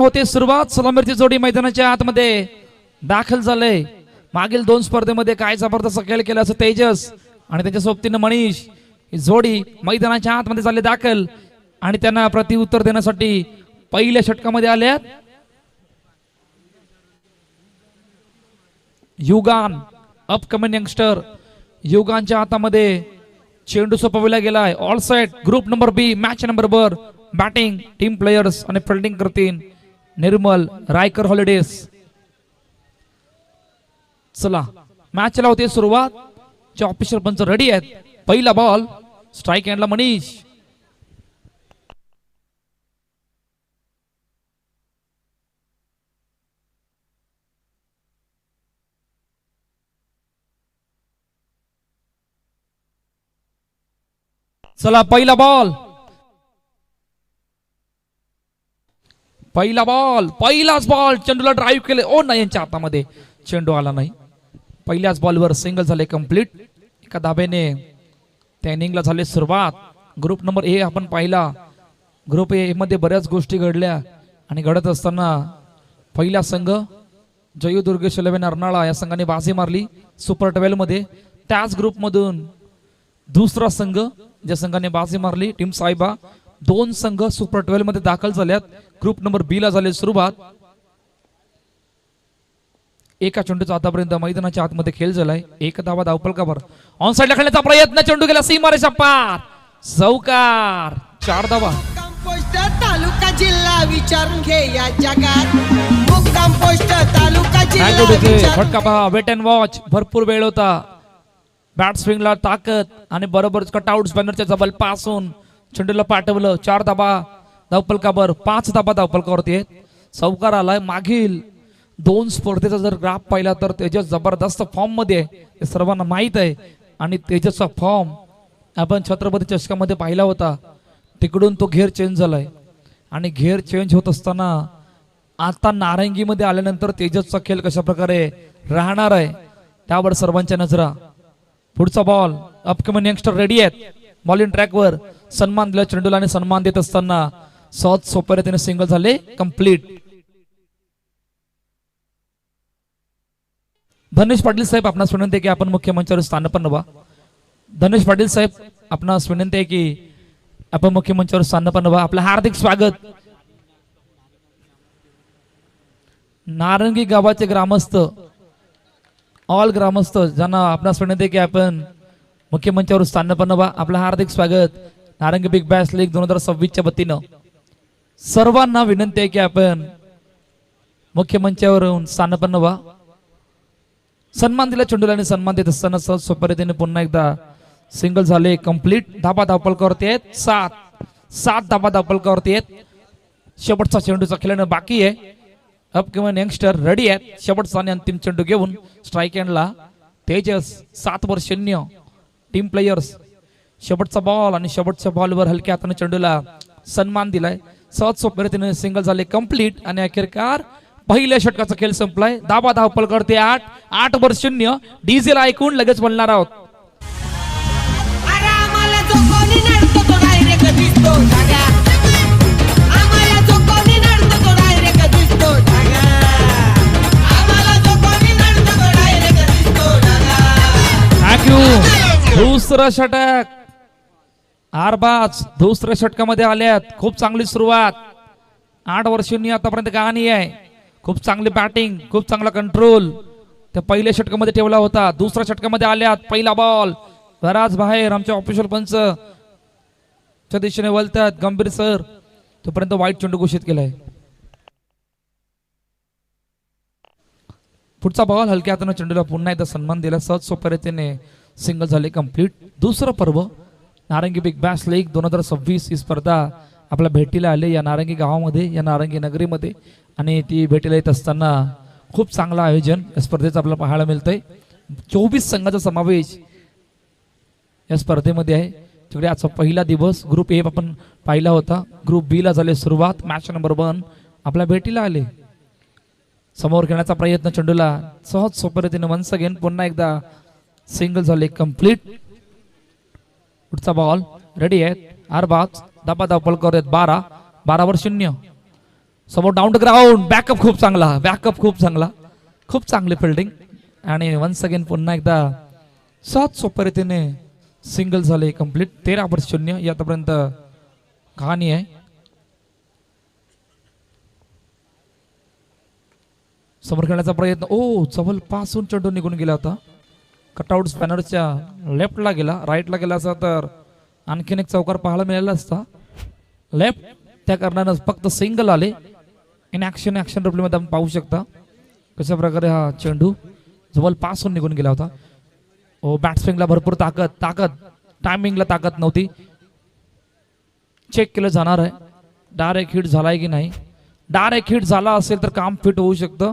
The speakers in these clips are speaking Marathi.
होते सुरुवात. सलामीरची जोडी मैदानाच्या आतमध्ये दाखल झाले. मागील 2 स्पर्धेमध्ये काय जबरदस्त खेळ केला असं तेजस आणि त्याच्या सोबतीनं मनीष ही जोडी मैदानाच्या आतमध्ये झाले दाखल आणि त्यांना प्रतिउत्तर देण्यासाठी पहिल्या षटकामध्ये आल्यात. युगान अपकमिंग यंगस्टर युगानच्या हातामध्ये चेंडू सोपविला गेलाय. All set. ग्रुप नंबर बी मॅच नंबर बर. बॅटिंग टीम प्लेयर्स आणि फिल्डिंग करतील निर्मल रायकर हॉलिडेज. चला मॅचला होते सुरुवात. चे ऑफिशियल पंच रेडी आहेत. पहिला बॉल स्ट्राइक एंडला मनीष. चला पहिला बॉल पहिलाच बॉल चेंडूला ड्राईव्ह केले. ओ नाही, यांच्या हातामध्ये चेंडू आला नाही. पहिल्याच बॉलवर सिंगल झाले कंप्लीट. एका धाब्याने त्या इनिंगला झाले सुरुवात. ग्रुप नंबर ए आपण पाहिला. ग्रुप ए मध्ये बऱ्याच गोष्टी घडल्या आणि घडत असताना पहिला संघ जयू दुर्गेश 11 अर्नाळा या संघाने बाजी मारली सुपर 12 मध्ये. त्याच ग्रुपमधून दुसरा संघ ज्या संघाने बाजी मारली टीम साहेबा. 2 संघ सुपर 12 मध्ये दाखल झाल्यात. ग्रुप नंबर बी ला झाले सुरुवात. एका चेंडूचा आतापर्यंत मैदानाच्या आतमध्ये खेळ झालाय. एक धावा धावफलकावर. ऑन साइडला खेळण्याचा प्रयत्न. चेंडू गेला सीमारेषा पार. चौकार. 4 धावा. तालुका जिल्हा विचारून घे या जगात. मुक्काम पोस्ट तालुका जिल्हा. फटका पहा. Wait and watch. भरपूर वेळ होता. बॅट स्विंगला ताकद आणि बरोबर कटआउट स्पॅनरच्या जबल पासून चेंडूला पाठवलं. 4 धाबा धावफलकावर. 5 धाबा धावफलकावरती आहेत. चौकार आलाय. मागील 2 स्पर्धेचा जर ग्राफ पाहिला तर तेजस जबरदस्त फॉर्म मध्ये आहे हे सर्वांना माहित आहे. आणि तेजसचा फॉर्म आपण छत्रपती चषकामध्ये पाहिला होता. तिकडून तो घेर चेंज झालाय आणि घेर चेंज होत असताना आता नारंगीमध्ये आल्यानंतर तेजसचा खेळ कशा प्रकारे राहणार आहे त्यावर सर्वांच्या नजरा. पुढचा बॉल. अपकमिंग यंगस्टर रेडी आहेत. बॉलिंग ट्रॅकवर सन्मान दिला चेंडूला आणि सन्मान देत असताना सहज सोप्या रीतीने सिंगल झाले कंप्लीट. धनेश पाटील साहेब आपणास विनंती आहे की आपण मुख्य मंचावर स्थानपन्न व्हा. धनेश पाटील साहेब आपणास विनंती आहे की आपण मुख्य मंचावर स्थानपन्न व्हा. आपलं हार्दिक स्वागत. नारंगी गावाचे ग्रामस्थ ऑल ग्रामस्थ ज्यांना आपणास विनंती आहे की आपण मुख्य मंचावर स्थानपन्न व्हा. आपलं हार्दिक स्वागत. नारंगी बिग बॅश लीग 2026 वतीनं सर्वांना विनंती आहे की आपण मुख्य मंचावर स्थानपन्न व्हा. सन्मान दिला चेंडूला आणि सन्मान देत असताना सहज सोप्या रीतीने पुन्हा एकदा सिंगल झाले कंप्लीट. धाबा धावफलकावरती आहेत. 7 धाबा धावफलकावरती आहेत. शेवटचा चेंडूचा खेळणं बाकी आहे. अपकमिंग यंगस्टर रेडी आहेत. शेवटचा आणि अंतिम चेंडू घेऊन स्ट्राइक एंडला तेजस. 7-0 team players. शेवटचा बॉल आणि शेवटच्या बॉलवर हलक्या हाताने चेंडूला सन्मान दिलाय. सहज सोप्या रीतीने सिंगल झाले कंप्लीट आणि अखेरकार पहिल्या षटकाचा खेळ संपलाय. धाबा धावफलकावरती 8-0 डीझेल ऐकून लगेच बोलणार आहोत. दुसरं षटक आरबाज दुसऱ्या षटकामध्ये आल्यात. खूप चांगली सुरुवात. 8 वर्षांनी आतापर्यंत कहाणी आहे. खूप चांगली बॅटिंग. खूप चांगला कंट्रोल त्या पहिल्या षटकामध्ये ठेवला होता. दुसऱ्या षटकामध्ये आल्यात. पहिला बॉल बराच बाहेर. आमच्या ऑफिशियल पंच च्या दिशेने वळतात गंभीर सर. तोपर्यंत वाईट चेंडू घोषित केलाय. पुढचा बॉल हलक्या हाताने चेंडूला पुन्हा एकदा सन्मान दिला. सहज सोप्या रीतीने सिंगल झाले कंप्लीट. दुसरं पर्व नारंगी बिग बॅश लीग 2026 ही स्पर्धा आपल्या भेटीला आले या नारंगी गावामध्ये या नारंगी नगरीमध्ये. आणि ती भेटीला येत असताना खूप चांगलं आयोजन या स्पर्धेचं आपल्याला पाहायला मिळतंय. 24 संघाचा समावेश या स्पर्धेमध्ये आहे. तिकडे आजचा पहिला दिवस. ग्रुप ए आपण पाहिला होता. ग्रुप बी ला झाले सुरुवात. मॅच नंबर 1 आपल्या भेटीला आले. समोर घेण्याचा प्रयत्न चेंडूला सहज सोप्या रीतीने वन्स अगेन पुन्हा एकदा सिंगल झाले कंप्लीट. पुढचा बॉल रेडी आहे. आरबाज धाबा धावफलकावर आहेत. 12-0 समोर डाऊन द ग्राउंड, बॅकअप खूप चांगला, बॅकअप खूप चांगला, खूप चांगली फिल्डिंग. आणि वन्स अगेन पुन्हा एकदा सात सोप्या रीतीने सिंगल झाले कंप्लीट. 13-0 ही आतापर्यंत कहाणी आहे. समोर खेळण्याचा प्रयत्न, ओ जवळ पासून चेंडू निघून गेला होता. कटआउट स्पॅनरच्या लेफ्टला गेला, राईटला गेला असता तर आणखीन एक चौकार पाहायला मिळाला असता. लेफ्ट, त्या कारणानं फक्त सिंगल आले. इन ऍक्शन रिप्ले मध्ये आपण पाहू शकता कशा प्रकारे हा चेंडू जवळ पासून निघून गेला होता. ओ बॅट्समॅनला भरपूर ताकद, टायमिंगला ताकद नव्हती. चेक केलं जाणार आहे डायरेक्ट हिट झालाय की नाही. डायरेक्ट हिट झाला असेल तर काम फिट होऊ शकतं.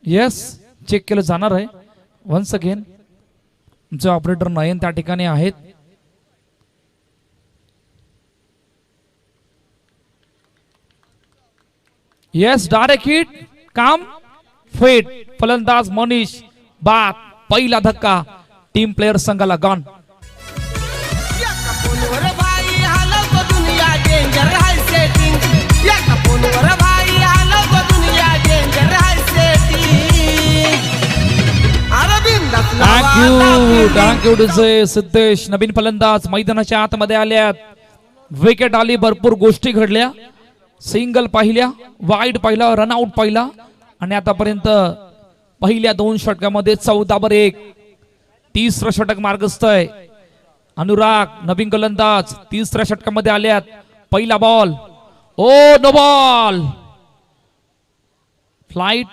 येस, चेक केलं जाणार आहे. वन्स अगेन तुमचे ऑपरेटर नयन त्या ठिकाणी आहेत. येस, डायरेक्ट हिट, काम फिट. फलंदाज मनीष बाद. पहिला धक्का टीम प्लेयर संघाला गॉन. फोनवर भाई हलव दुनिया डेंजर हाय सेटिंग. या फोनवर भाई हलव दुनिया danger high setting. Thank you to Siddhesh. नवीन फलंदाज मैदानाच्या आतमध्ये आल्यात. विकेट आली, भरपूर गोष्टी घडल्या. सिंगल पाहिल्या, वाईड पाहिला, रनआउट पाहिला आणि आतापर्यंत पहिल्या 2 षटकामध्ये 14/1. तिसरं षटक मार्गस्थ आहे. अनुराग नवीन गोलंदाज 3ऱ्या षटकामध्ये आल्यात. पहिला ball, oh no ball. Flight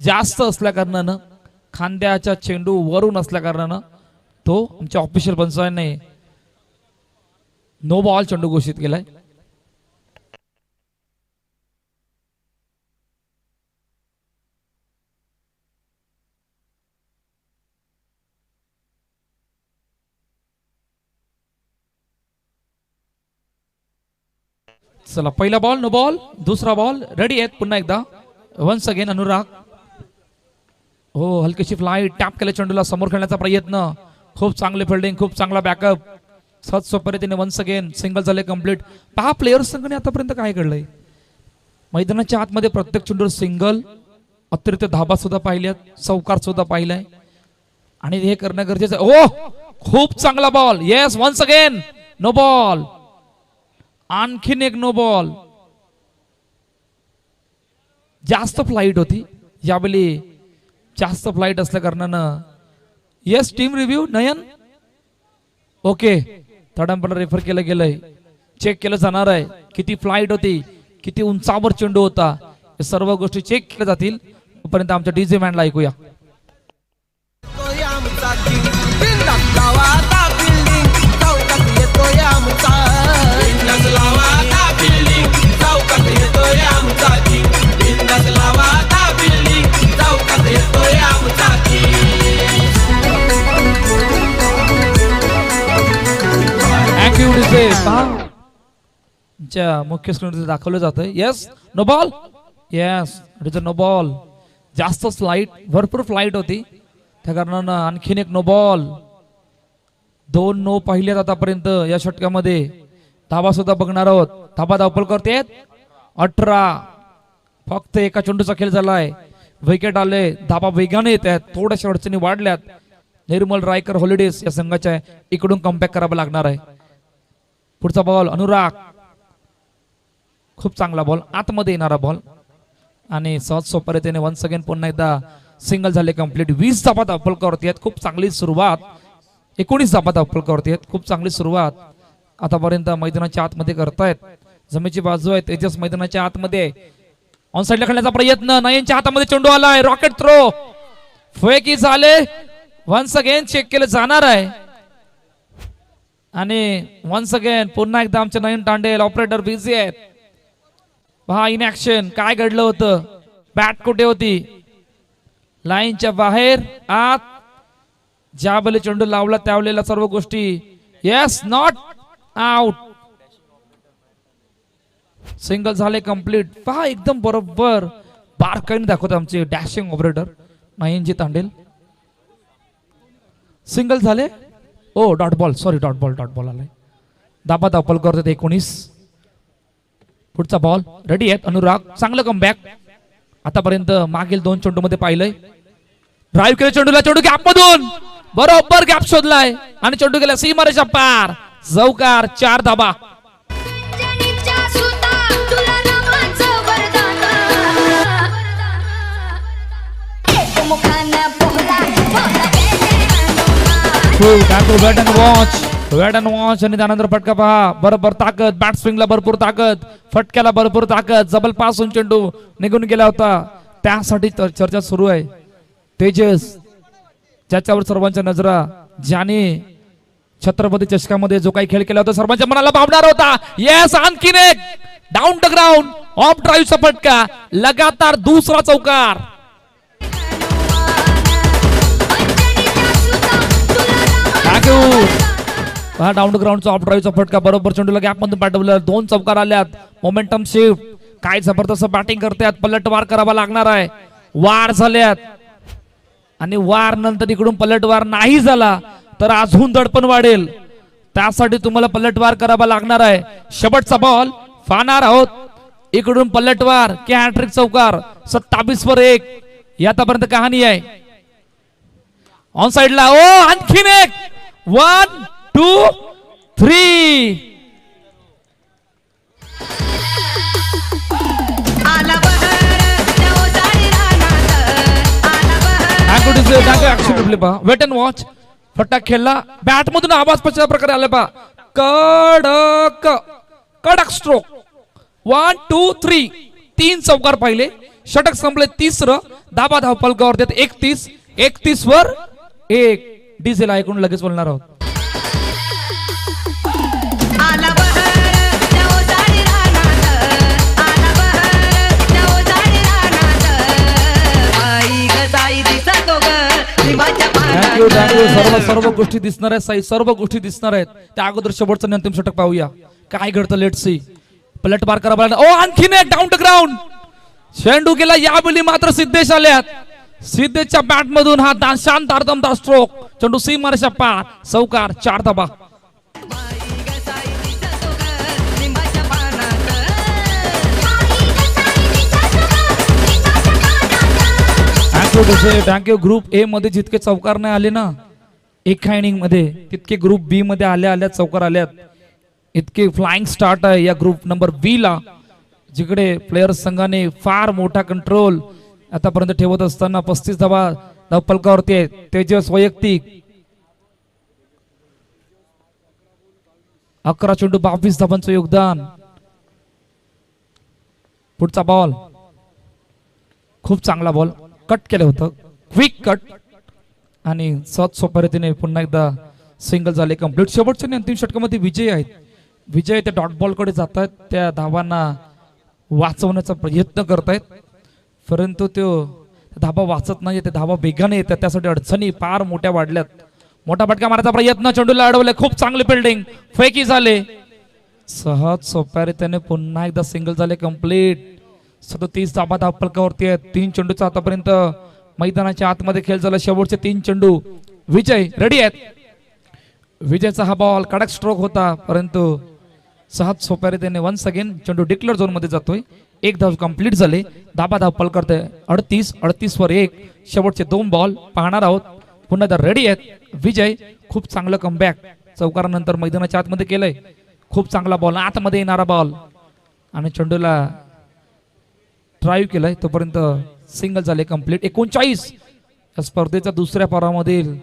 जास्त असल्या कारणानं, खांद्याच्या चेंडू वरून असल्या कारणानं तो आमच्या ऑफिशियल पंचाने नो बॉल चेंडू घोषित केलाय. चला, पहिला बॉल नो बॉल, दुसरा बॉल रेडी आहेत पुन्हा एकदा. Once again Anurag. हो, हलकीशी फ्लाईट, टॅप केल्या चेंडूला, समोर खेळण्याचा प्रयत्न, खूप चांगले फिल्डिंग, खूप चांगला बॅकअप. सोप्या रीतीने वन्स अगेन सिंगल झाले कंप्लीट. पहा प्लेयर संघाने आतापर्यंत काय घडलंय. मैदानाच्या आतमध्ये प्रत्येक चेंडूवर सिंगल, अतिरिक्त धाबा सुद्धा पाहिल्यात, चौकार सुद्धा पाहिलाय आणि हे करणं गरजेचं आहे. ओ खूप चांगला ball. Yes, once again no ball. आणखीन एक नो बॉल. जास्त फ्लाईट होती यावेळी, जास्त फ्लाईट असल्या कारणानं. येस, टीम रिव्ह्यू नयन. ओके, तडमपणा रेफर केलं गेलंय, चेक केलं जाणार आहे. किती फ्लाईट होती, किती उंचावर चेंडू होता, हे सर्व गोष्टी चेक केल्या जातील. तोपर्यंत आमच्या डीजे मॅनला ऐकूया. मुख्य स्क्रीनवर दाखवलं जातंय. Yes, no ball. Yes, it is a no ball. जास्त फ्लाईट, भरपूर फ्लाईट होती त्या कारणानं आणखीन एक नो बॉल. 2 नो पाहिल्यात आतापर्यंत या षटकामध्ये. धाबा सुद्धा बघणार आहोत. धाबा धावपळ करतेत 18. फक्त एका चेंडूचा खेळ झालाय. विकेट आले, धाबा वेगाने येत आहेत, थोड्याशा अडचणी वाढल्यात. निर्मल रायकर हॉलिडेज या संघाच्या इकडून कमबॅक करावं लागणार आहे. पुढचा बॉल अनुराग, खूप चांगला बॉल, आतमध्ये येणारा बॉल आणि सहज सोप्या रीतीने वन्स अगेन पुन्हा एकदा सिंगल झाले कंप्लीट. 20 धाबा धावपळ करतेत. खूप चांगली सुरुवात. 19 धाबा धावपळ करतेत. खूप चांगली सुरुवात आतापर्यंत मैदानाच्या आतमध्ये करतायत. जमेची बाजू आहे, तेजस मैदानाच्या आतमध्ये. ऑन साइडला खेळण्याचा प्रयत्न, नयनच्या हातामध्ये चेंडू आलाय. रॉकेट थ्रो, फेकी झाले. वन्स अगेन चेक केलं जाणार आहे आणि वन्स अगेन पुन्हा एकदा आमचे नयन तांडेल ऑपरेटर बिझी आहेत. पहा इन ऍक्शन काय घडलं होतं. बॅट कुठे होती, लाईनच्या बाहेर, आत. ज्या वेळेला चेंडू लावला त्यावेळेला सर्व गोष्टी. Yes, not out. सिंगल झाले कंप्लीट. पहा एकदम बरोबर बारकाईने दाखवत आमचे dashing operator Nayanji Tandel. Single झाले. Oh dot ball, sorry dot ball आलाय. धाबा धावपळ करतात 19. पुढचा बॉल रेडी आहेत अनुराग, चांगलं कमबॅक. आतापर्यंत मागील 2 चेंडू मध्ये पाहिलंय. ड्राईव्ह केलं चेंडूला, चेंडू गॅप मधून बरोबर गॅप शोधलाय आणि चेंडू गेला सीमारेषा पार. चौकार, 4 धाबा. वेट अँड वॉच आणि त्यानंतर फटका पहा. बरोबर ताकद, बॅट स्विंगला भरपूर ताकद, फटक्याला भरपूर ताकद. जबल पासून चेंडू निघून गेला होता, त्यासाठी चर्चा सुरू आहे. तेजस ज्याच्यावर सर्वांच्या नजरा, ज्याने छत्रपती चषकामध्ये जो काही खेळ केला होता सर्वांच्या मनाला भावणार होता. येस, आणखीन एक डाऊन द ग्राउंड ऑफ ड्राईव्हचा फटका, लगातार दुसरा चौकार. डाऊन द ग्राउंडचा ऑफ ड्राईव्हचा फटका, बरोबर चेंडूला गॅप मधून पाठवलं. 2 चौकार आल्यात. मोमेंटम शिफ्ट, काय जबरदस्त बॅटिंग करतात. पलटवार करावा लागणार आहे. वार झाल्यात आणि वार नंतर इकडून पलटवार नाही झाला तर अजून दडपण वाढेल. त्यासाठी तुम्हाला पलटवार करावा लागणार आहे. शेवटचा बॉल पाहणार आहोत. इकडून पलटवार की हॅट्रिक चौकार. 27-1 ही आतापर्यंत कहाणी आहे. ऑन साइडला ओ आणखीन एक. 1 2 3. Wait and watch. फटाक खेळला, बॅट मधून आवाज कशा प्रकारे आला पा. कडक कडक स्ट्रोक. 1 2 3. 3 चौकार पाहिले. षटक संपले. तिसरं धाबा धाव पलकावर देत. 31 वर 1. डिझेल ऐकून लगेच बोलणार आहोत. सर्व गोष्टी दिसणार आहेत साई, सर्व गोष्टी दिसणार आहेत. त्या अगोदर शेवटचं अंतिम षटक पाहूया काय घडतं. Let see. पलटवार करावा लागला. ओ आणखीन एक डाऊन द ग्राउंड. चेंडू गेला. यावेळी मात्र सिद्धेश आल्यात. सिद्धेशच्या बॅट मधून हा शांत अर्धमदार स्ट्रोक. चेंडू सीमारेषा पार. चौकार, 4 धाबा. थँक्यू. ग्रुप ए मध्ये जितके चौकार नाही आले ना एका इनिंग मध्ये, तितके ग्रुप बी मध्ये आल्या चौकार आल्यात. इतके फ्लाइंग स्टार्ट आहे या ग्रुप नंबर बी ला, जिकडे प्लेयर्स संघाने फार मोठा कंट्रोल आतापर्यंत ठेवत असताना 35 धावा धावपलकावरती आहे. तेजस वैयक्तिक 11 चेंडू 22 धावांचं योगदान. पुढचा बॉल खूप चांगला बॉल, कट केलं होतं, क्विक कट आणि सहज सोप्या रीतीने पुन्हा एकदा सिंगल झाले कंप्लीट. शेवटच्या आणि अंतिम षटकामध्ये विजय आहेत. विजय त्या डॉट बॉल कडे जात आहेत, त्या धावांना वाचवण्याचा प्रयत्न करतायत, परंतु तो धाबा वाचत नाही. त्या धावा वेगाने येतात, त्यासाठी अडचणी फार मोठ्या वाढल्यात. मोठा फटका मारायचा प्रयत्न, चेंडूला अडवले. खूप चांगले फिल्डिंग, फेकी झाले. सहज सोप्या रीतीने पुन्हा एकदा सिंगल झाले कंप्लीट. 37 धाबा धावपलकावरती आहेत. 3 चेंडूचा आतापर्यंत मैदानाच्या आतमध्ये खेळ झाला. शेवटचे 3 चेंडू. विजय रेडी आहेत. विजयचा हा बॉल कडक स्ट्रोक होता, परंतु सहज सोप्या रीतीने वन्स अगेन चेंडू डिक्लेअर झोन मध्ये जातोय. 1 धाव कंप्लीट झाले. धाबा धावपल करते 38 वर 1. शेवटचे 2 बॉल पाहणार आहोत. पुन्हा एकदा रेडी आहेत. विजय खूप चांगलं कमबॅक चौकारानंतर मैदानाच्या आतमध्ये केलंय. खूप चांगला बॉल, आतमध्ये येणारा बॉल आणि चेंडूला ड्राईव्ह केलाय. तोपर्यंत सिंगल झाले कंप्लीट. 39 या स्पर्धेच्या दुसऱ्या पारामधील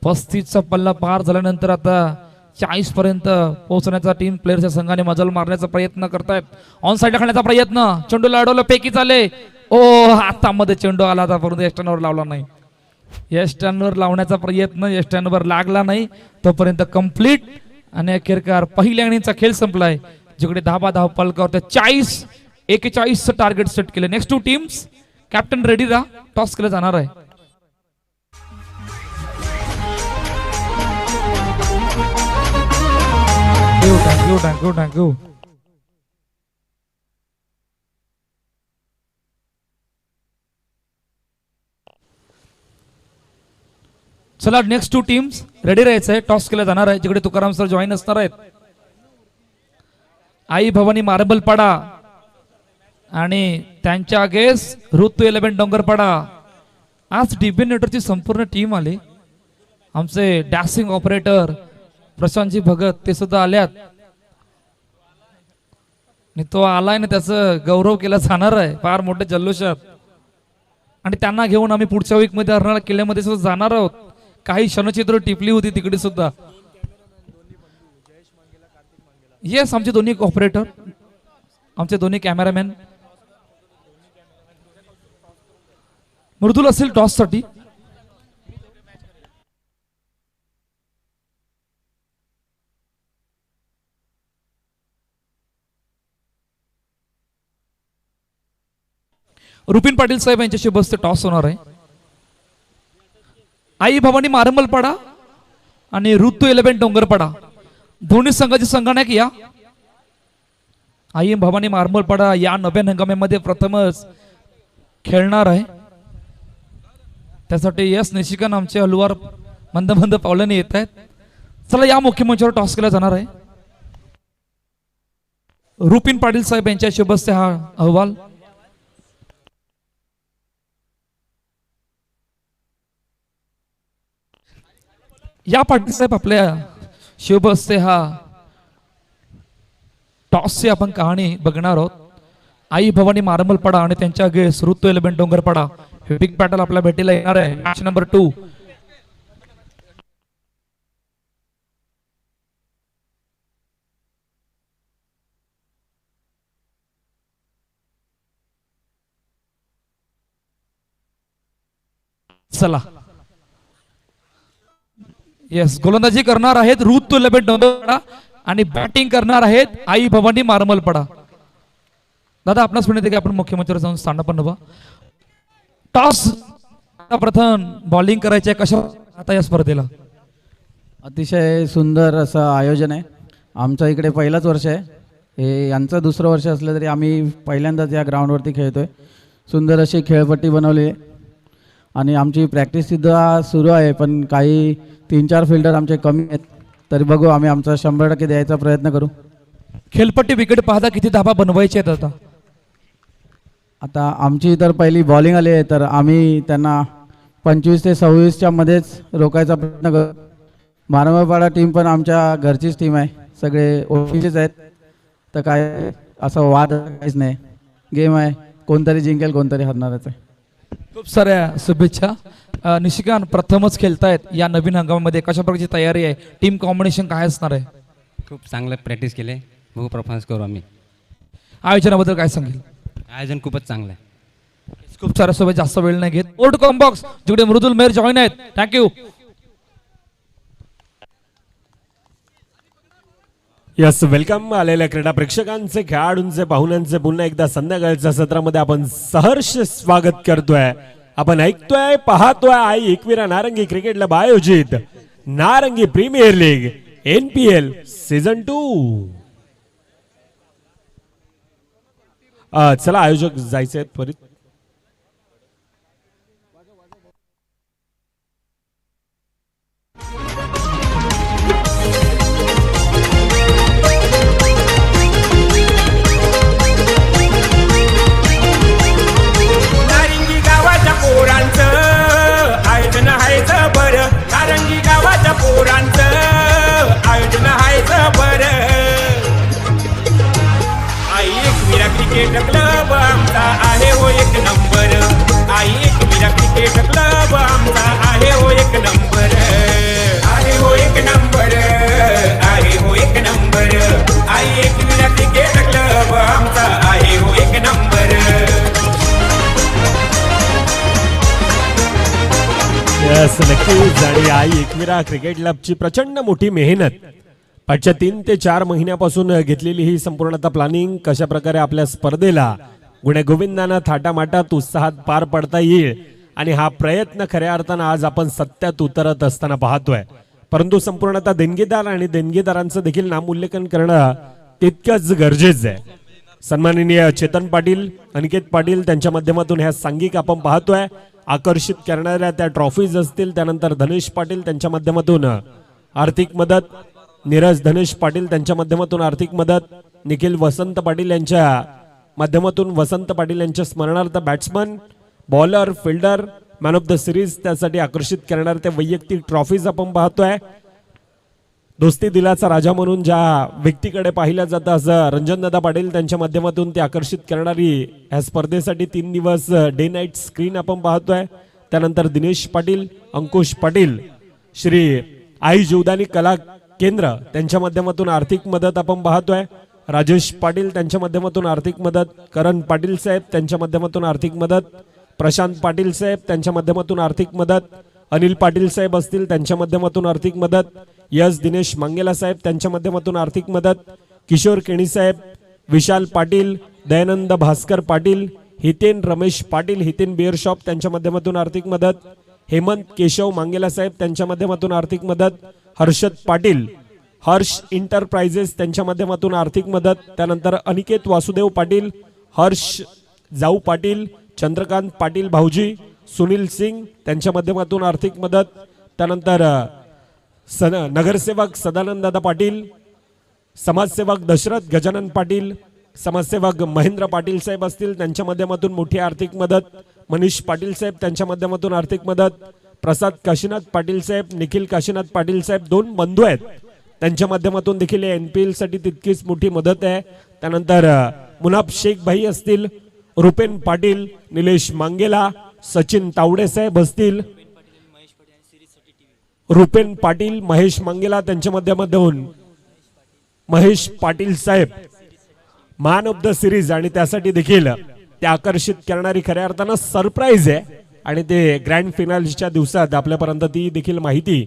35चा पल्ला पार झाल्यानंतर आता 40 पर्यंत पोहोचण्याचा टीम प्लेयरच्या संघाने मजल मारण्याचा प्रयत्न करतायत. ऑन साइड खाण्याचा प्रयत्न, चेंडूला अडवलं, पेकी झाले. ओ हातामध्ये चेंडू आला होता, परंतु एस्टॅनवर लावला नाही. एस्टॅनवर लावण्याचा प्रयत्न एस्टॅनवर लागला नाही. तोपर्यंत कंप्लीट आणि अखेरकार पहिल्या इनिंगचा खेळ संपलाय, जिकडे धाबा धाव पलकावर 41 टार्गेट सेट केले. Next 2 teams. कॅप्टन रेडी राहा, टॉस केलं जाणार आहे. थँक्यू. चला नेक्स्ट 2 टीम्स रेडी राहायचंय. टॉस केलं जाणार आहे, जिकडे तुकाराम सर जॉईन असणार आहेत. आई भवानी मार्बलपाडा आणि त्यांच्या अगेन्स्ट ऋतू 11 डोंगरपाडा. आज डीबी नेटवर्कची संपूर्ण टीम आली. आमचे डॅशिंग ऑपरेटर प्रशांतजी भगत ते सुद्धा आल्यात आणि तो आलाय ना, त्याचं गौरव केला जाणार आहे फार मोठ्या जल्लोषात. आणि त्यांना घेऊन आम्ही पुढच्या वीक मध्ये अर्नाळा किल्ल्यामध्ये सुद्धा जाणार आहोत. काही क्षणचित्र टिपली होती तिकडे सुद्धा. येस, आमचे दोन्ही ऑपरेटर, आमचे दोन्ही कॅमेरामॅन. मृदुल असेल टॉस साठी. रुपिन पाटील साहेब यांच्याशी बसते टॉस होणार आहे. आई भवानी मारमलपाडा आणि ऋतू 11 डोंगरपाडा दोन्ही संघाचे संघनायक या. आई भवानी मारमलपाडा या नव्या हंगामामध्ये प्रथमच खेळणार आहे. त्यासाठी यस निशिकांत आमचे हलवार मंद मंद पावलांनी येत आहेत. चला या मुख्य मंचावर टॉस केला जाणार आहे. रुपिन पाटील साहेब यांच्याशी बसते हा अहवाल. या पाटील साहेब आपल्या शिव बसते हा टॉसची आपण कहाणी बघणार आहोत. आई भवानी मारमलपाडा आणि त्यांच्या अगेन्स्ट ऋतू 11 डोंगरपाडा हे बिग बॅटल आपल्या भेटीला येणार आहे. Match number 2. चला येस, गोलंदाजी करणार आहेत ऋतू 11 डोंगरपाडा आणि बॅटिंग करणार आहेत आई भवानी मारमलपाडा. दादा आपणास विनंती की आपण मुख्यमंत्र्यावर जाऊन स्थानापन्न व्हा. टॉस प्रथम बॉलिंग करायचे कशा आता या स्पर्धेला? अतिशय सुंदर असं आयोजन आहे. आमच्या इकडे पहिलाच वर्ष आहे हे. यांचं दुसरं वर्ष असलं तरी आम्ही पहिल्यांदाच या ग्राउंडवरती खेळतोय. सुंदर अशी खेळपट्टी बनवली आहे आणि आमची प्रॅक्टिससुद्धा सुरू आहे. पण काही 3-4 फिल्डर आमचे कमी आहेत, तरी बघू आम्ही आमचा 100% द्यायचा प्रयत्न करू. खेळपट्टी विकेट पाहता किती धाबा बनवायचे आहेत आता? आता आमची तर पहिली बॉलिंग आली आहे, तर आम्ही त्यांना 25 ते 26च्या मध्येच रोखायचा प्रयत्न करू. मारमलपाडा टीम पण आमच्या घरचीच टीम आहे, सगळे ओळखीचेच आहेत, तर काय असं वाद काहीच नाही. गेम आहे, कोणतरी जिंकेल कोणतरी हरणारच आहे. खूप साऱ्या शुभेच्छा. निशिकांत प्रथमच खेळतायत या नवीन हंगामामध्ये, कशा प्रकारची तयारी आहे? टीम कॉम्बिनेशन काय असणार आहे? खूप चांगलं प्रॅक्टिस केले, बघू परफॉर्मन्स करू आम्ही. आयोजनाबद्दल काय सांगेल? आयोजन खूपच चांगलं आहे. खूप साऱ्या शुभेच्छा, जास्त वेळ नाही घेत. बोर्ड कॉम बॉक्स जिकडे मृदुल मेहर जॉईन आहेत, थँक्यू. यस, वेलकम आलेल्या क्रीडा प्रेक्षकांचे, खेळाडूंचे, पाहुण्यांचे पुन्हा एकदा संध्याकाळच्या सत्रामध्ये आपण सहर्ष स्वागत करतोय. आपण ऐकतोय, पाहतोय आई एकविरा नारंगी क्रिकेट क्लब आयोजित नारंगी प्रीमियर लीग NPL सीझन 2. चला आयोजक जायचे त्वरित. नारंगी गावाच्या पोरांचं आयोजन हायचं बरं. नारंगी गावाच्या पोरांचं आयोजन हायचं बरं. आई एकविरा क्रिकेट क्लब आमचा आहे हो एक नंबर. आई एकविरा क्रिकेट क्लब आमचा आहे हो एक नंबर. आहे हो एक नंबर. आहे हो एक नंबर. आई एकविरा क्रिकेट क्लब आमचा आहे हो एक नंबर. यस, नक्कीच. आणि आई एकविरा क्रिकेट क्लबची प्रचंड मोठी मेहनत, पाचच्या 3 ते 4 महिन्यापासून घेतलेली ही संपूर्णतः प्लॅनिंग, कशा प्रकारे आपल्या स्पर्धेला गुण्यागोविंदानं थाटामाटात उत्साहात पार पडता येईल, आणि हा प्रयत्न खऱ्या अर्थानं आज आपण सत्यात उतरत असताना पाहतोय. परंतु संपूर्णतः देणगीदार आणि देणगीदारांचं देखील नामोल्लेखन करणं तितकंच गरजेचं आहे. सन्माननीय चेतन पाटील, अनिकेत पाटील त्यांच्या माध्यमातून ह्या सांघिक आपण पाहतोय आकर्षित करणाऱ्या त्या ट्रॉफीज असतील. त्यानंतर धनेश पाटील त्यांच्या माध्यमातून आर्थिक मदत, नीरज धनेश पाटील त्यांच्या माध्यमातून आर्थिक मदत, निखिल वसंत पाटील यांच्या माध्यमातून वसंत पाटील यांच्या स्मरणार्थ batsman, bowler, fielder, man of the series त्यासाठी आकर्षित करणारे ते वैयक्तिक ट्रॉफीज आपण पाहतोय. दोस्ती दिलाचा राजा म्हणून ज्या व्यक्तीकडे पाहिलं जातं असं रणजनदादा पाटील त्यांच्या माध्यमातून ते आकर्षित करणारी या स्पर्धेसाठी 3 दिवस डे नाईट स्क्रीन आपण पाहतोय. त्यानंतर दिनेश पाटील, अंकुश पाटील, श्री आई जीवदानी कला केंद्र त्यांच्या माध्यमातून आर्थिक मदत आपण पाहतोय. राजेश पाटील त्यांच्या माध्यमातून आर्थिक मदत, करण पाटील साहेब त्यांच्या माध्यमातून आर्थिक मदत, प्रशांत पाटील साहेब त्यांच्या माध्यमातून आर्थिक मदत, अनिल पाटील साहेब असतील त्यांच्या माध्यमातून आर्थिक मदत, यस दिनेश मांगेला साहेब त्यांच्या माध्यमातून आर्थिक मदत, किशोर केणी साहेब, विशाल पाटील, दयानंद भास्कर पाटील, हितेन रमेश पाटील, हितेन बिअर शॉप त्यांच्या माध्यमातून आर्थिक मदत, हेमंत केशव मांगेला साहेब त्यांच्या माध्यमातून आर्थिक मदत, हर्षद पाटील, हर्ष इंटरप्राइजेस त्यांच्या माध्यमातून आर्थिक मदत, त्यानंतर अनिकेत वासुदेव पाटील, हर्ष जाऊ पाटील, चंद्रकांत पाटील भाऊजी, सुनील सिंग त्यांच्या माध्यमातून आर्थिक मदत, त्यानंतर नगरसेवक सदानंददादा पाटील, समाजसेवक दशरथ गजानन पाटील, समाजसेवक महेंद्र पाटील साहेब असतील त्यांच्या माध्यमातून मोठी आर्थिक मदत, मनीष पाटील साहेब त्यांच्या माध्यमातून आर्थिक मदत, प्रसाद काशीनाथ पाटील साहेब, निखिल काशीनाथ पाटील साहेब 2 बंधू आहेत त्यांच्या माध्यमातून देखील NPL साठी तितकीच मोठी मदत आहे. त्यानंतर मुनाफ शेख भाई असतील, रुपेन पाटील, निलेश मांगेला, सचिन तावडे साहेब असतील, रुपेन पाटील, महेश मांगेला त्यांच्या माध्यमातून महेश पाटील साहेब मॅन ऑफ द सिरीज आणि त्यासाठी देखील ते आकर्षित करणारी खऱ्या अर्थानं सरप्राईज आहे आणि ते ग्रँड फिनालच्या दिवसात आपल्यापर्यंत ती देखील माहिती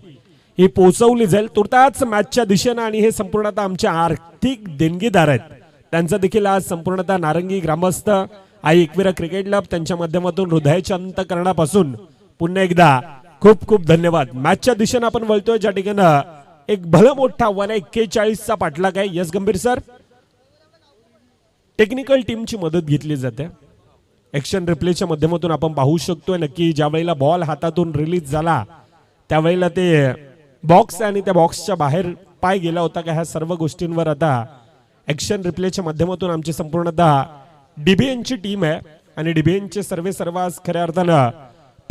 ही पोहोचवली जाईल तुर्ताच मॅचच्या दिशेनं. आणि हे संपूर्णतः आमचे आर्थिक देणगीदार आहेत त्यांचा देखील आज संपूर्णतः नारंगी ग्रामस्थ आई एकविरा क्रिकेट क्लब त्यांच्या माध्यमातून हृदयाच्या अंतकरणापासून पुन्हा एकदा खूप खूप धन्यवाद. मॅचच्या दिशेनं आपण वळतोय ज्या ठिकाणी एक भलं मोठा 141चा पाठलाग आहे. यस गंभीर सर, टेक्निकल टीमची मदत घेतली जाते. ऍक्शन रिप्लेच्या माध्यमातून आपण पाहू शकतोय नक्की ज्या वेळेला बॉल हातातून रिलीज झाला त्यावेळेला ते बॉक्स आणि त्या बॉक्सच्या बाहेर पाय गेला होता का, ह्या सर्व गोष्टींवर आता ऍक्शन रिप्लेच्या माध्यमातून आमची संपूर्णतः डीबीएनची टीम आहे आणि डीबीएनचे सर्व आज खऱ्या अर्थानं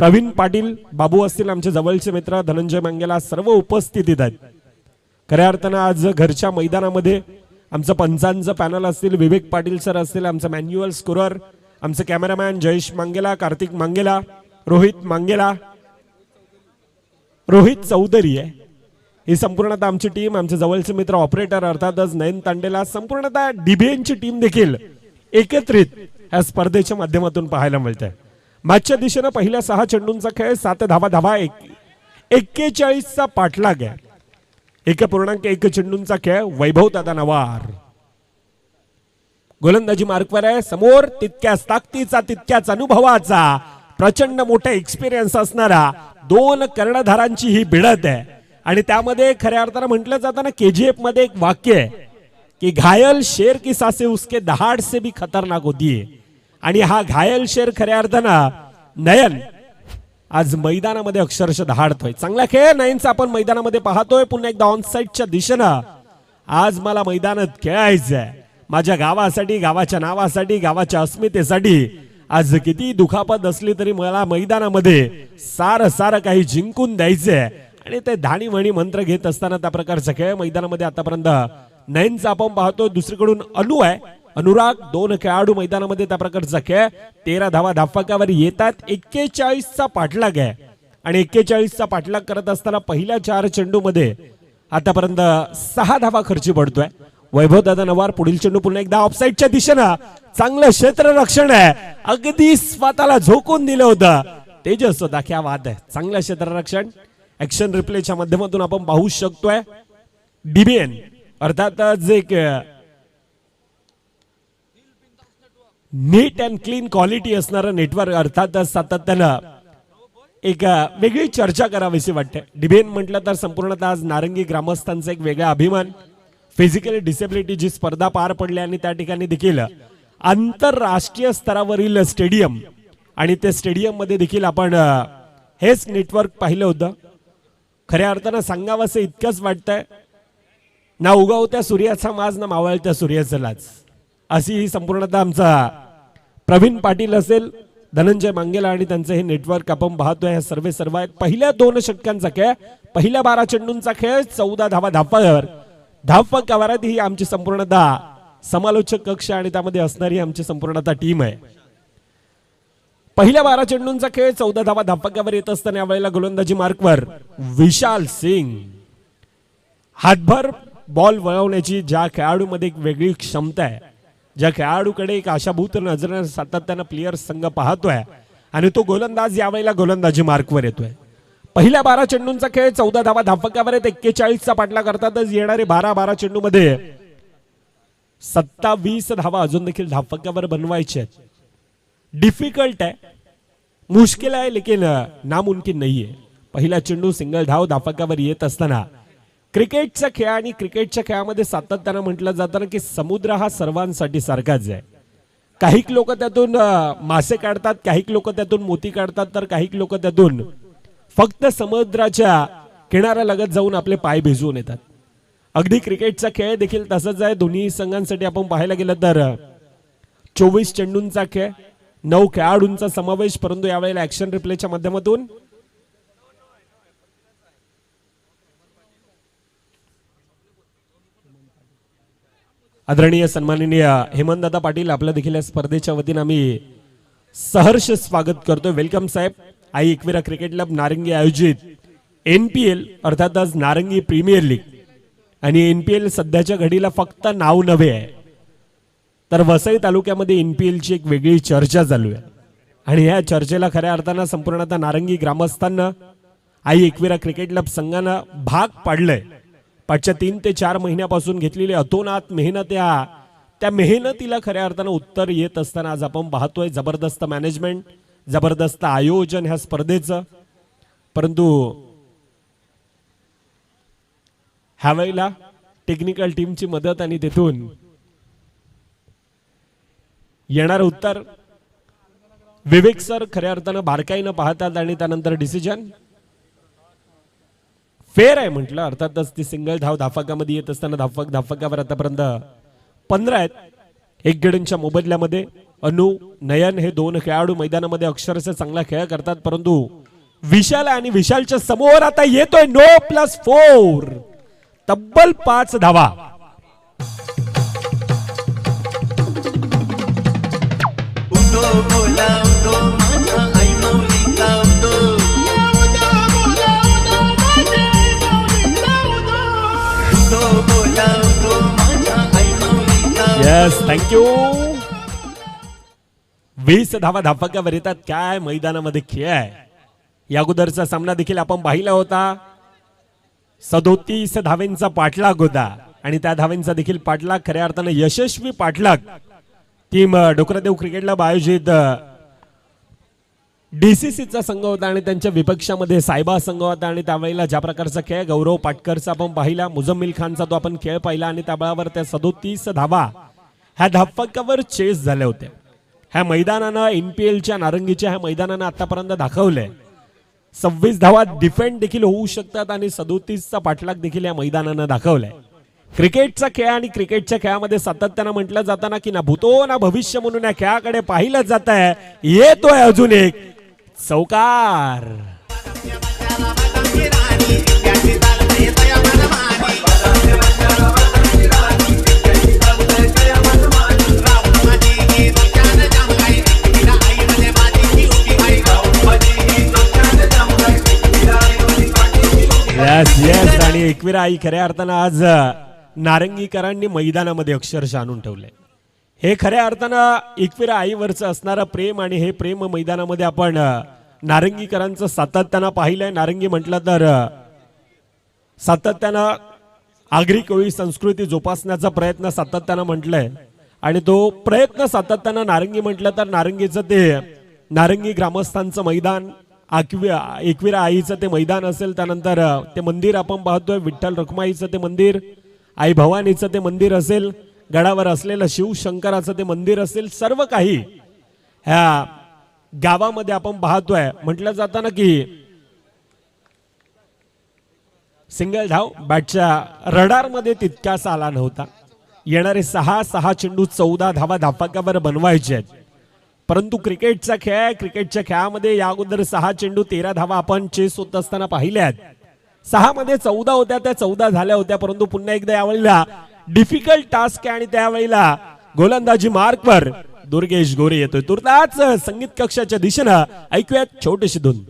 प्रवीण पाटील बाबू असतील आमचे जवळचे मित्र, धनंजय मांगेला सर्व उपस्थितीत आहेत. खऱ्या अर्थानं आज घरच्या मैदानामध्ये आमचं पंचांचं पॅनल असतील, विवेक पाटील सर असतील, आमचं मॅन्युअल स्कोरर, आमचं कॅमेरामॅन जयेश मांगेला, कार्तिक मांगेला, रोहित मांगेला, रोहित चौधरी आहे. ही संपूर्णतः आमची टीम, आमचे जवळचे मित्र ऑपरेटर अर्थातच नयन तांडेला, संपूर्णतः डीबीएनची टीम देखील एकत्रित या स्पर्धेच्या माध्यमातून पाहायला मिळते. मॅचच्या दिशेनं पहिल्या 6 चेंडूंचा खेळ, 7 धावा, 41चा पाठलाग आहे. 1.1 चेंडूंचा खेळ. वैभव दादा नवार गोलंदाजी मार्कवर आहे. समोर तितक्याच ताकदीचा तितक्याच अनुभवाचा प्रचंड मोठा एक्सपिरियन्स असणारा 2 कर्णधारांची ही भिडत आहे. आणि त्यामध्ये खऱ्या अर्थानं म्हटलं जातं ना, KGF मध्ये एक वाक्य आहे की घायल शेर की सांसें उसके दहाड़ से भी खतरनाक होती है. आणि हा घायल शेर खऱ्या अर्थानं नयन आज मैदानामध्ये अक्षरशः दहाडतोय. चांगला खेळ नयनचा आपण मैदानामध्ये पाहतोय. पुन्हा एकदा ऑन साइडच्या दिशेनं आज मला मैदानात खेळायचंय माझ्या गावासाठी, गावाच्या नावासाठी, गावाच्या अस्मितेसाठी. आज किती दुखापत असली तरी मला मैदानामध्ये सारं काही जिंकून द्यायचंय आणि ते धाणी वणी मंत्र घेत असताना त्या प्रकारचा खेळ मैदानामध्ये आतापर्यंत नयनचा आपण पाहतोय. दुसरीकडून अनु आहे, अनुराग, 2 खेळाडू मैदानामध्ये त्या प्रकारचा खेळ. 13 धावा धाफकावर येतात. 41चा पाठलाग आहे आणि 41चा पाठलाग करत असताना पहिल्या 4 चेंडूमध्ये आतापर्यंत 6 धावा खर्ची पडतोय. वैभव दादा नवार पुढील चेंडू पुन्हा एकदा ऑफसाईडच्या दिशेनं, चांगलं क्षेत्ररक्षण आहे, अगदी स्वतःला झोकून दिलं होतं. तेजस होता, क्या वाद आहे, चांगलं क्षेत्ररक्षण. ऍक्शन रिप्लेच्या माध्यमातून आपण पाहू शकतोय डीबीएन अर्थातच एक नीट अँड क्लीन क्वालिटी असणारं नेटवर्क, अर्थातच सातत्यानं एक वेगळी चर्चा करावीशी वाटते. डीबीएन म्हटलं तर संपूर्णतः आज नारंगी ग्रामस्थांचा एक वेगळा अभिमान. फिजिकली डिसेबिलिटी जी स्पर्धा पार पडली आणि त्या ठिकाणी देखील आंतरराष्ट्रीय स्तरावरील स्टेडियम आणि त्या स्टेडियम मध्ये देखील आपण हेच नेटवर्क पाहिलं होतं. खऱ्या अर्थानं सांगावं असं इतकंच वाटतंय, ना उगवत्या सूर्याचा माज ना मावळत्या सूर्याचा लाज. अशी ही संपूर्णतः आमचा प्रवीण पाटील असेल, धनंजय मांगेला आणि त्यांचं हे नेटवर्क आपण पाहतोय. हे सर्व आहेत. पहिल्या 2 षटकांचा खेळ, पहिल्या 12 चेंडूंचा खेळ, 14 धावा धावफलकावर ही आमची संपूर्णतः समालोचक कक्ष आणि त्यामध्ये असणारी आमची संपूर्णतः टीम आहे. पहिल्या 12 चेंडूंचा खेळ, 14 धावा धावफलकावर येत असताना यावेळेला गोलंदाजी मार्कवर विशाल सिंग. हातभर बॉल वळवण्याची ज्या खेळाडूमध्ये एक वेगळी क्षमता आहे, ज्या खेळाडूकडे एक आशाभूत नजरेनं सातत्यानं प्लेयर संघ पाहतोय आणि तो गोलंदाज यावेळेला गोलंदाजी मार्कवर येतोय. पहिल्या 12 चेंडूंचा खेळ, 14 धावा धावफलकावर आहेत. 41चा पाठला करतातच. येणारे 12 चेंडूमध्ये 27 धावा अजून देखील धावफलकावर बनवायचे आहेत. डिफिकल्ट आहे, मुश्किल आहे, लेकिन नामुमकिन नाहीये. पहिला चेंडू सिंगल धाव धावफलकावर येत असताना क्रिकेटचा खेळ आणि क्रिकेटच्या खेळामध्ये सातत्यानं म्हटलं जातं ना की समुद्र हा सर्वांसाठी सारखाच आहे. काही लोक त्यातून मासे काढतात, काही लोक त्यातून मोती काढतात, तर काही लोक त्यातून फक्त समुद्राच्या किनाऱ्यालगत जाऊन आपले पाय भिजवून येतात. अगदी क्रिकेटचा खेळ देखील तसंच आहे. दोन्ही संघांसाठी आपण पाहायला गेलं तर 24 चेंडूंचा खेळ, 9 खेळाडूंचा समावेश, परंतु यावेळेला ऍक्शन रिप्लेच्या माध्यमातून आदरणीय सन्माननीय हेमंतदादा पाटील आपलं देखील या स्पर्धेच्या वतीनं आम्ही सहर्ष स्वागत करतोय. वेलकम साहेब. आई एकविरा क्रिकेट क्लब नारंगी आयोजित NPL अर्थातच नारंगी प्रीमियर लीग आणि NPL सध्याच्या घडीला फक्त नाव नव्हे आहे, तर वसई तालुक्यामध्ये NPL ची एक वेगळी चर्चा चालू आहे आणि या चर्चेला खऱ्या अर्थानं संपूर्णतः नारंगी ग्रामस्थांना आई एकविरा क्रिकेट क्लब संघानं भाग पाडलंय. पाठच्या 3 ते 4 महिन्यापासून घेतलेली अतोनात मेहनत, त्या मेहनतीला खऱ्या अर्थानं उत्तर येत असताना आज आपण पाहतोय जबरदस्त मॅनेजमेंट, जबरदस्त आयोजन ह्या स्पर्धेचं. परंतु ह्यावेळेला टेक्निकल टीमची मदत आणि तिथून येणार उत्तर विवेक सर खऱ्या अर्थानं बारकाईनं पाहतात आणि त्यानंतर डिसिजन फेअर आहे म्हटलं. अर्थातच ती सिंगल धाव धावफलकामध्ये येत असताना धावफलकावर आतापर्यंत 15 आहेत. 1 गड्यांच्या मोबदल्यामध्ये अनु, नयन हे 2 खेळाडू मैदानामध्ये अक्षरशः चांगला खेळ करतात, परंतु विशाल आणि विशालच्या समोर आता येतोय नो +4, तब्बल 5 धावा. Yes, thank you. 20 धावा धावफलकावर येतात. काय मैदानामध्ये खेळ आहे. या अगोदरचा सामना देखील आपण पाहिला होता. 37 धावेंचा पाठलाग होता आणि त्या धावेंचा देखील पाठलाग खऱ्या अर्थानं यशस्वी पाठलाग टीम डोकरदेव क्रिकेट क्लब आयोजित DCCचा संघ होता आणि त्यांच्या विपक्षामध्ये सायबा संघ होता आणि त्यावेळेला ज्या प्रकारचा खेळ गौरव पाटकरचा आपण पाहिला, मुजम्मिल खानचा तो आपण खेळ पाहिला आणि त्या बळावर त्या 37 धावा ह्या धावफलकावर चेस झाल्या होत्या. ह्या मैदानानं NPLच्या नारंगीच्या ह्या मैदानानं आतापर्यंत दाखवलंय 26 धावा डिफेंड देखील होऊ शकतात आणि 37चा पाठलाग देखील या मैदानानं दाखवलाय. क्रिकेटचा खेळ आणि क्रिकेटच्या खेळामध्ये सातत्यानं म्हटलं जाताना की ना भूतो ना भविष्य म्हणून या खेळाकडे पाहिलं जात आहे. येतोय अजून एक चौकार. येस आणि एकविरा आई खऱ्या अर्थानं आज नारंगीकरांनी मैदानामध्ये अक्षरशः आणून ठेवलंय. हे खऱ्या अर्थानं एकविरा आईवरचं असणारं प्रेम आणि हे प्रेम मैदानामध्ये आपण नारंगीकरांचं सातत्यानं पाहिलंय. नारंगी म्हटलं तर सातत्यानं आगरी कोळी संस्कृती जोपासण्याचा प्रयत्न सातत्यानं म्हटलंय आणि तो प्रयत्न सातत्यानं नारंगी म्हटलं तर नारंगीचं ते नारंगी ग्रामस्थांचं मैदान, एकविरा आईचं ते मैदान असेल, त्यानंतर ते मंदिर आपण पाहतोय विठ्ठल रखुमाईचं ते मंदिर, आई भवानीचं ते मंदिर असेल, गडावर असलेलं शिवशंकराचं ते मंदिर असेल, सर्व काही ह्या गावामध्ये आपण पाहतोय. म्हटलं जातं ना की सिंगल धाव बॅटच्या रडारमध्ये तितकासा आला नव्हता. येणारे 6 चेंडू 14 धावा धापाकावर बनवायचे आहेत. परंतु क्रिकेटचा खेळ आहे. क्रिकेटच्या खेळामध्ये या अगोदर 6 चेंडू 13 धावा आपण चेस होत असताना पाहिल्यात. 6 मध्ये 14 होत्या, त्या 14 झाल्या होत्या. परंतु पुन्हा एकदा यावेळेला डिफिकल्ट टास्क आहे आणि त्यावेळेला गोलंदाजी मार्कवर दुर्गेश गोरे येतोय. तुर्ताच संगीत कक्षाच्या दिशेनं ऐकूयात छोटीशी धून.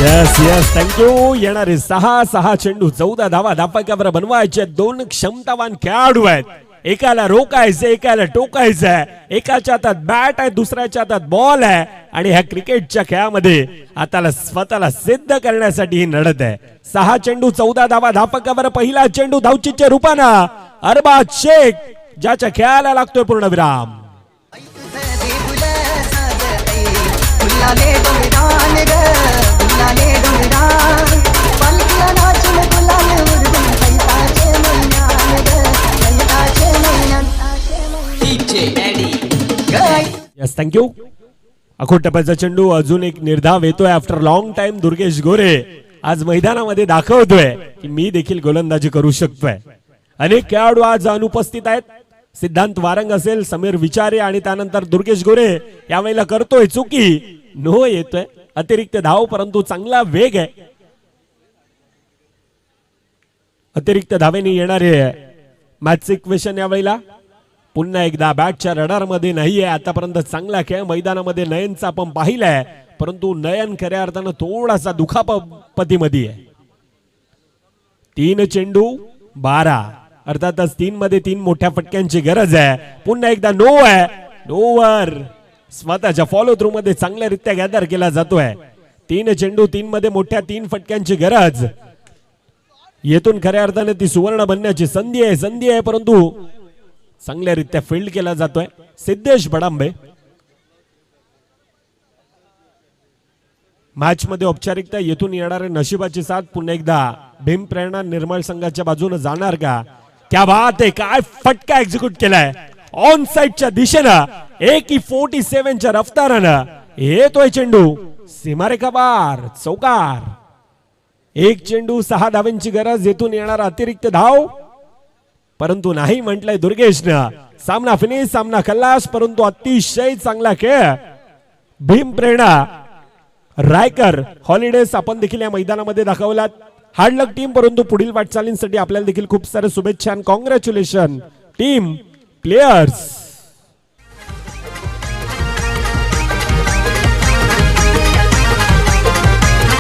Yes yes thank you. येणारे 6 चेंडू 14 धावा धापाकावर बनवायचे. 2 क्षमतावान खेळाडू आहेत. एकाला रोकायचं, एकाला टोकायचं. एकाच्या हातात बॅट आहे, दुसऱ्याच्या हातात बॉल आहे आणि ह्या क्रिकेटच्या खेळामध्ये आता स्वतःला सिद्ध करण्यासाठी ही लढत आहे. 6 चेंडू 14 धावा धापकावर पहिला चेंडू धावचीच्या रूपानं अरबाज शेख, ज्याच्या खेळाला लागतोय पूर्णविराम. Yes thank you. अखोट टप्प्याचा चेंडू अजून एक निर्धाव येतोय. आफ्टर लॉंग टाइम दुर्गेश गोरे आज मैदानामध्ये दाखवतोय की मी देखील गोलंदाजी करू शकतोय. अनेक खेळाडू आज अनुपस्थित आहेत. सिद्धांत वारंग असेल, समीर विचारे आणि त्यानंतर दुर्गेश गोरे यावेळेला करतोय चुकी. नो येतोय अतिरिक्त धाव, परंतु चांगला वेग आहे. अतिरिक्त धावेने येणारे मॅच इक्वेशन यावेळेला पुन्हा एकदा बॅटच्या रडार मध्ये नाहीये. आतापर्यंत चांगला खेळ मैदानामध्ये नयनचा आपण पाहिलाय, परंतु नयन खऱ्या अर्थानं थोडासा दुखापतीमध्ये आहे. 3 चेंडू 12, अर्थातच 3 मध्ये 3 मोठ्या फटक्यांची गरज आहे. पुन्हा एकदा नो आहे. नोवर स्वतःच्या फॉलो थ्रू मध्ये चांगल्यारीत्या गॅदर केला जातोय. 3 चेंडू 3 मध्ये मोठ्या 3 फटक्यांची गरज. येथून खऱ्या अर्थाने ती सुवर्ण बनण्याची संधी आहे, परंतु चांगल्यारीत्या फील्ड केला जातोय. सिद्धेश बडांबे मॅच मध्ये औपचारिकता. येथून येणारे नशिबाची साथ पुन्हा एकदा भीम प्रेरणा निर्मळ संघाच्या बाजूने जाणार का? क्या बात आहे, काय फटका एक्झिक्यूट केलाय ऑन साइडच्या दिशेनं. 147च्या रफ्तारानं येतोय चेंडू सीमारेखा बार, चौकार. 1 चेंडू 6 धावांची गरज. येथून येणारा अतिरिक्त धाव, परंतु नाही म्हटलंय दुर्गेशनं. सामना फिनिश, सामना खल्लास, परंतु अतिशय चांगला खेळ. भीम प्रेरणा रायकर हॉलिडेज आपण देखील या मैदानामध्ये दाखवलात. हार्ड लक टीम, परंतु पुढील वाटचालींसाठी आपल्याला देखील खूप सारे शुभेच्छा. Congratulation team players.